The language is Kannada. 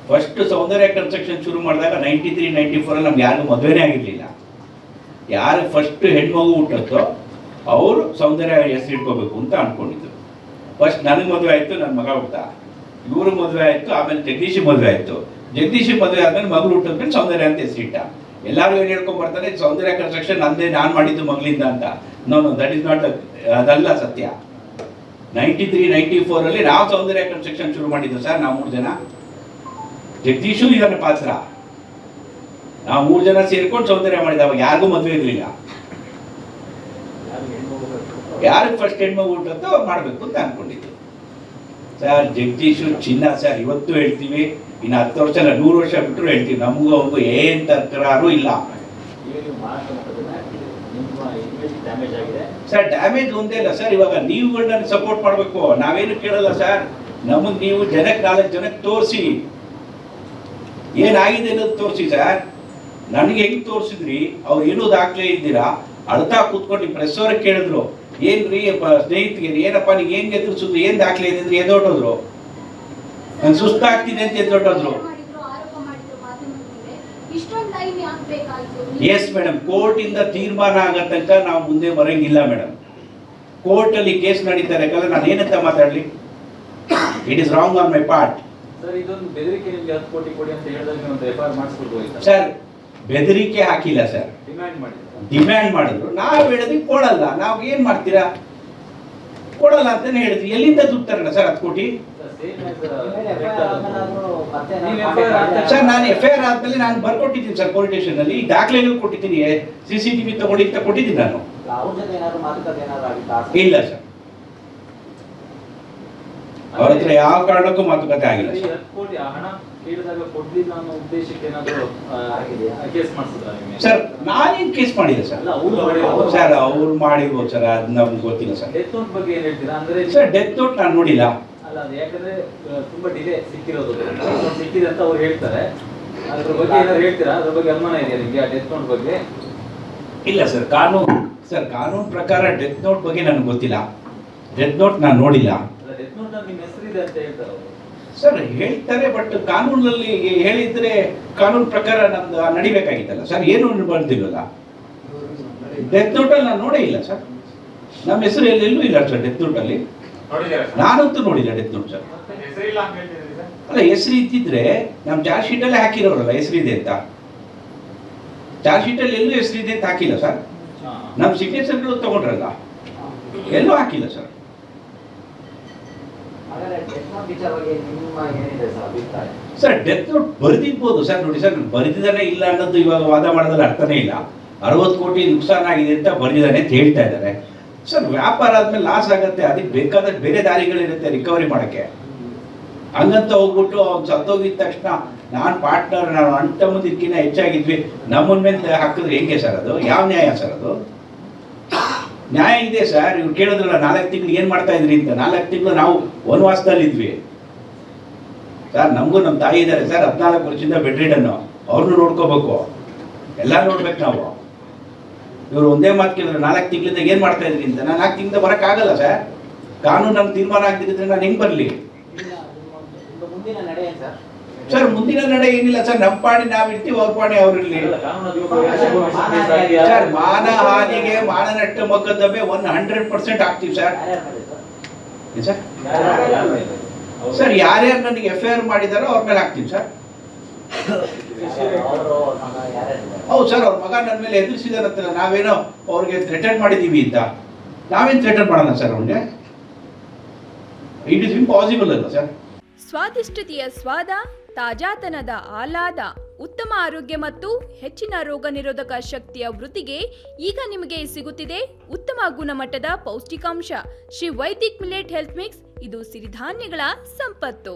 ಫಸ್ಟ್ ಸೌಂದರ್ಯ ಕನ್ಸ್ಟ್ರಕ್ಷನ್ ಶುರು ಮಾಡಿದಾಗ 93, 94 ನಮ್ಗೆ ಯಾರಿಗೂ ಮದುವೆನೇ ಆಗಿರಲಿಲ್ಲ. ಯಾರು ಫಸ್ಟ್ ಹೆಣ್ಮಗು ಹುಟ್ಟತ್ತೋ ಅವರು ಸೌಂದರ್ಯ ಹೆಸರು ಇಟ್ಕೋಬೇಕು ಅಂತ ಅಂದ್ಕೊಂಡಿದ್ದು. ಫಸ್ಟ್ ನನಗೆ ಮದುವೆ ಆಯಿತು, ನನ್ನ ಮಗ ಹುಟ್ಟ. ಇವ್ರ ಮದುವೆ ಆಯಿತು, ಆಮೇಲೆ ಜಗದೀಶ್ ಮದುವೆ ಆಯಿತು. ಜಗದೀಶ್ ಮದುವೆ ಆದ್ಮೇಲೆ ಮಗಳು ಹುಟ್ಟಿದ್ಮೇಲೆ ಸೌಂದರ್ಯ ಅಂತ ಹೆಸರಿಟ್ಟ. ಎಲ್ಲರೂ ಏನು ಹೇಳ್ಕೊಂಡ್ ಬರ್ತಾರೆ, ಸೌಂದರ್ಯ ಕನ್ಸ್ಟ್ರಕ್ಷನ್ ನಂದೇ, ನಾನು ಮಾಡಿದ್ದು ಮಗಳಿಂದ ಅಂತ. ನೋ, ದಟ್ ಇಸ್ ನಾಟ್, ಅದಲ್ಲ ಸತ್ಯ. 93, 94 ನಾವು ಸೌಂದರ್ಯ ಕನ್ಸ್ಟ್ರಕ್ಷನ್ ಶುರು ಮಾಡಿದ್ದು ಸರ್. ನಾವು 3 ಜನ, ಜಗದೀಶು ಇದನ್ನ ಪಾತ್ರ, ನಾವು 3 ಜನ ಸೇರ್ಕೊಂಡು ಸೌಂದರ್ಯ ಮಾಡಿದ. ಅವಾಗ ಯಾರಿಗೂ ಮದುವೆ ಇರಲಿಲ್ಲ. ಯಾರಿಗೆ ಫಸ್ಟ್ ಹೆಣ್ಮಗು ಹುಟ್ಟತ್ತೋ ಅವ್ರು ಮಾಡಬೇಕು ಅಂತ ಅನ್ಕೊಂಡಿದ್ದು ಸರ್. ಜಗದೀಶು ಚಿನ್ನ ಸರ್. ಇವತ್ತು ಹೇಳ್ತೀವಿ, ಇನ್ನು 10 ವರ್ಷ ಅಲ್ಲ 100 ವರ್ಷ ಬಿಟ್ಟರು ಹೇಳ್ತೀವಿ, ನಮಗೂ ಅವ್ರಿಗೂ ಏನು ತಕರಾರು ಇಲ್ಲ ಸರ್. ಡ್ಯಾಮೇಜ್ ಒಂದೇ ಇಲ್ಲ ಸರ್. ಇವಾಗ ನೀವುಗಳನ್ನ ಸಪೋರ್ಟ್ ಮಾಡಬೇಕು, ನಾವೇನು ಕೇಳಲ್ಲ ಸರ್. ನಮಗೆ ನೀವು ಜನಕ್ಕೆ 4 ಜನಕ್ಕೆ ತೋರಿಸಿ, ಏನಾಗಿದೆ ಅನ್ನೋದು ತೋರಿಸಿ ಸರ್. ನನಗೆ ಹೆಂಗೆ ತೋರಿಸಿದ್ರಿ, ಅವ್ರು ಏನೂ ದಾಖಲೆ ಇದ್ದೀರಾ, ಅಳ್ತಾ ಕೂತ್ಕೊಂಡು ಪ್ರೆಸ್ ಅವ್ರಿಗೆ ಕೇಳಿದ್ರು, ಏನ್ರಿ ಸ್ನೇಹಿತರಿಗೆ ಏನಪ್ಪ ನೀವು ಏನು ಎದುರಿಸಿದ್ರು, ಏನು ದಾಖಲೆ ಇದೆ ಅಂದ್ರೆ ಎದೊಟ್ಟೋದ್ರು. ನಂಗೆ ಸುಸ್ತಾಗ್ತಿದೆ ಅಂತ ಎದೊಟ್ಟೋದ್ರು. ಎಸ್ ಮೇಡಮ್, ಕೋರ್ಟ್ ಇಂದ ತೀರ್ಮಾನ ಆಗೋ ತನಕ ನಾವು ಮುಂದೆ ಬರಂಗಿಲ್ಲ ಮೇಡಮ್. ಕೋರ್ಟ್ ಅಲ್ಲಿ ಕೇಸ್ ನಡೀತಾರೆ, ಯಾಕಂದ್ರೆ ನಾನು ಏನಂತ ಮಾತಾಡ್ಲಿ, it is wrong on my part sir. ಬೆದರಿಕೆ ಹಾಕಿಲ್ಲ ಸರ್, ಡಿಮ್ಯಾಂಡ್ ಮಾಡಿದ್ರು. ನಾವು ಹೇಳಿದ್ವಿ ಕೊಡಲ್ಲ. ನಾವು ಏನ್ ಮಾಡ್ತೀರಾ, ಕೊಡಲ್ಲ ಅಂತಾನೆ ಹೇಳಿದ್ವಿ. ಎಲ್ಲಿಂದ ದುಡ್ಡು ತರೋಣ ಸರ್ 10 ಕೋಟಿ ಸರ್? ನಾನು FIR ಆದ್ಮೇಲೆ ನಾನು ಬರ್ಕೊಟ್ಟಿದ್ದೀನಿ ಸರ್ ಪೊಲೀಸ್ ಸ್ಟೇಷನ್ ಅಲ್ಲಿ, ದಾಖಲೆಗಳು ಕೊಟ್ಟಿದ್ದೀನಿ, CCTV ತಗೊಳ್ಳಿ ಅಂತ ಕೊಟ್ಟಿದ್ದೀನಿ ನಾನು. ಇಲ್ಲ ಸರ್, ಅವ್ರ ಹತ್ರ ಯಾವ ಕಾರಣಕ್ಕೂ ಮಾತುಕತೆ ಆಗಿಲ್ಲ ಸರ್. ನಾನೇನು ಕೇಸ್ ಮಾಡಿಲ್ಲ ಸರ್. ಸರ್ ಅವ್ರು ಮಾಡಿರ್ಬೋದು ಸರ್, ಅದು ನಮ್ಗೆ ಗೊತ್ತಿಲ್ಲ ಸರ್. ಸರ್ ಡೆತ್ ನೋಟ್ ನಾನು ನೋಡಿಲ್ಲ. ಯಾಕಂದ್ರೆ ತುಂಬಾ ಡಿಲೇ ಸಿಕ್ಕಿದೆ ಅಂತ ಅವ್ರು ಹೇಳ್ತಾರೆ. ಅದ್ರ ಬಗ್ಗೆ ಏನಾದ್ರು ಹೇಳ್ತೀರಾ? ಅದ್ರ ಬಗ್ಗೆ ಅನುಮಾನ ಇದೆಯಾ ನಿಮಗೆ ಆ ಡೆತ್ ನೋಟ್ ಬಗ್ಗೆ? ಇಲ್ಲ ಸರ್, ಕಾನೂನು ಪ್ರಕಾರ ಡೆತ್ ನೋಟ್ ಬಗ್ಗೆ ನನಗೆ ಗೊತ್ತಿಲ್ಲ. ಡೆತ್ ನೋಟ್ ನಾನು ನೋಡಿಲ್ಲ. ಡೆತ್ ನೋಟ್ ನಿಮ್ಮ ಹೆಸರಿದೆ ಅಂತ ಹೇಳ್ತಾರೆ ಸರ್. ಹೇಳ್ತಾರೆ, ಬಟ್ ಕಾನೂನಲ್ಲಿ ಹೇಳಿದ್ರೆ ಕಾನೂನು ಪ್ರಕಾರ ನಮ್ದು ನಡಿಬೇಕಾಗಿತ್ತಲ್ಲ ಸರ್. ಏನು ಬರ್ದಿಲ್ವಲ್ಲ ಡೆತ್ ನೋಟಲ್ಲಿ. ನಾನು ನೋಡೇ ಇಲ್ಲ ಸರ್. ನಮ್ಮ ಹೆಸರು ಎಲ್ಲೆಲ್ಲೂ ಇಲ್ಲ ಸರ್ ಡೆತ್ ನೋಟಲ್ಲಿ. ನಾನಂತೂ ನೋಡಿಲ್ಲ ಡೆತ್ ನೋಟ್ ಸರ್. ಅಲ್ಲ, ಹೆಸರು ಇದ್ದಿದ್ರೆ ನಮ್ಮ ಚಾರ್ಜ್ ಶೀಟ್ ಅಲ್ಲೇ ಹಾಕಿರೋರಲ್ಲ ಹೆಸರಿದೆ ಅಂತ. ಚಾರ್ಜ್ ಶೀಟ್ ಅಲ್ಲಿ ಎಲ್ಲೂ ಹೆಸರಿದೆ ಅಂತ ಹಾಕಿಲ್ಲ ಸರ್. ನಮ್ಮ ಸಿಗ್ನೇಚರ್ಗಳು ತಗೊಂಡ್ರಲ್ಲ, ಎಲ್ಲೂ ಹಾಕಿಲ್ಲ ಸರ್. ಸರ್ ಡೆತ್ ನೋಟ್ ಬರೆದಿರ್ಬೋದು ಸರ್. ನೋಡಿ ಸರ್, ಬರೆದಿದ್ದಾನೆ ಇಲ್ಲ ಅನ್ನೋದು ಇವಾಗ ವಾದ ಮಾಡೋದ್ರಲ್ಲಿ ಅರ್ಥನೇ ಇಲ್ಲ. 60 ಕೋಟಿ ನುಕ್ಸಾನ್ ಆಗಿದೆ ಅಂತ ಬರೆದಿದ್ದಾನೆ ಅಂತ ಹೇಳ್ತಾ ಇದ್ದಾರೆ ಸರ್. ವ್ಯಾಪಾರ ಆದ್ಮೇಲೆ ಲಾಸ್ ಆಗುತ್ತೆ, ಅದಕ್ಕೆ ಬೇಕಾದಷ್ಟು ಬೇರೆ ದಾರಿಗಳಿರುತ್ತೆ ರಿಕವರಿ ಮಾಡೋಕ್ಕೆ. ಹಂಗಂತ ಹೋಗ್ಬಿಟ್ಟು ಅವ್ನು ಸತ್ತೋಗಿದ ತಕ್ಷಣ ನಾನು ಪಾರ್ಟ್ನರ್, ನಾನು ಅಣ್ಣ ತಮ್ಮದಿಕ್ಕಿಂತ ಹೆಚ್ಚಾಗಿದ್ವಿ, ನಮ್ಮನ ಮೇಲೆ ಹಾಕಿದ್ರೆ ಹೆಂಗೆ ಸರ್? ಅದು ಯಾವ ನ್ಯಾಯ ಸರ್? ಅದು ನ್ಯಾಯ ಇದೆ ಸರ್. ಇವ್ರು ಕೇಳಿದ್ರಲ್ಲ 4 ತಿಂಗಳು ಏನು ಮಾಡ್ತಾ ಇದ್ರಿ ಅಂತ. 4 ತಿಂಗಳು ನಾವು ವನವಾಸದಲ್ಲಿದ್ವಿ ಸರ್. ನಮಗೂ ನಮ್ಮ ತಾಯಿ ಇದ್ದಾರೆ ಸರ್, 14 ವರ್ಷದಿಂದ ಬೆಡ್ ರಿಡನ್ನು. ಅವ್ರನ್ನೂ ನೋಡ್ಕೋಬೇಕು, ಎಲ್ಲ ನೋಡ್ಬೇಕು ನಾವು. ಇವರು ಒಂದೇ ಮಾತು ಕೇಳಿದ್ರೆ 4 ತಿಂಗಳಿಂದ ಏನು ಮಾಡ್ತಾ ಇದ್ರಿ ಅಂತ. ನಾನು 4 ತಿಂಗಳಿಂದ ಬರೋಕ್ಕಾಗಲ್ಲ ಸರ್. ಕಾನೂನು ನಮ್ಗೆ ತೀರ್ಮಾನ ಆಗ್ತಿದ್ರೆ ನಾನು ಹೆಂಗೆ ಬರಲಿ ಸರ್? ಮುಂದಿನ ನಡೆ ಏನಿಲ್ಲ ಸರ್. ನಮ್ಮ ಪಾಣಿ ನಾವಿರ್ತೀವಿ, ಅವ್ರ ಪಾಣಿ ಅವ್ರಿರ್ಲಿ ಸರ್. ಮಾನಹಾನಿಗೆ ಮಾನನಷ್ಟ ಮೊಕದ್ದಮೆ 100% ಆಗ್ತೀವಿ ಸರ್. ಸರ್ ಯಾರ್ಯಾರು ನನಗೆ FIR ಮಾಡಿದಾರೋ ಅವ್ರ ಮೇಲೆ ಹಾಕ್ತೀವಿ ಸರ್. ಹೌದು ಸರ್, ಅವ್ರ ಮಗ ನನ್ನ ಮೇಲೆ ಎದುರಿಸಿದಾರಂತ. ನಾವೇನೋ ಅವ್ರಿಗೆ ಥ್ರೆಟನ್ ಮಾಡಿದೀವಿ ಅಂತ. ನಾವೇನು ಥ್ರೆಟನ್ ಮಾಡೋಣ ಸರ್ ಅವ್ರಿಗೆ? ಇಟ್ ಇಸ್ ಇಂಪಾಸಿಬಲ್ ಅಲ್ಲ ಸರ್. ಸ್ವಾದಿಷ್ಟತೆಯ ಸ್ವಾದ, ತಾಜಾತನದ ಆಹ್ಲಾದ, ಉತ್ತಮ ಆರೋಗ್ಯ ಮತ್ತು ಹೆಚ್ಚಿನ ರೋಗ ನಿರೋಧಕ ಶಕ್ತಿಯ ವೃದ್ಧಿಗೆ ಈಗ ನಿಮಗೆ ಸಿಗುತ್ತಿದೆ ಉತ್ತಮ ಗುಣಮಟ್ಟದ ಪೌಷ್ಟಿಕಾಂಶ Shri Vaidik millet health mix. ಇದು ಸಿರಿಧಾನ್ಯಗಳ ಸಂಪತ್ತು.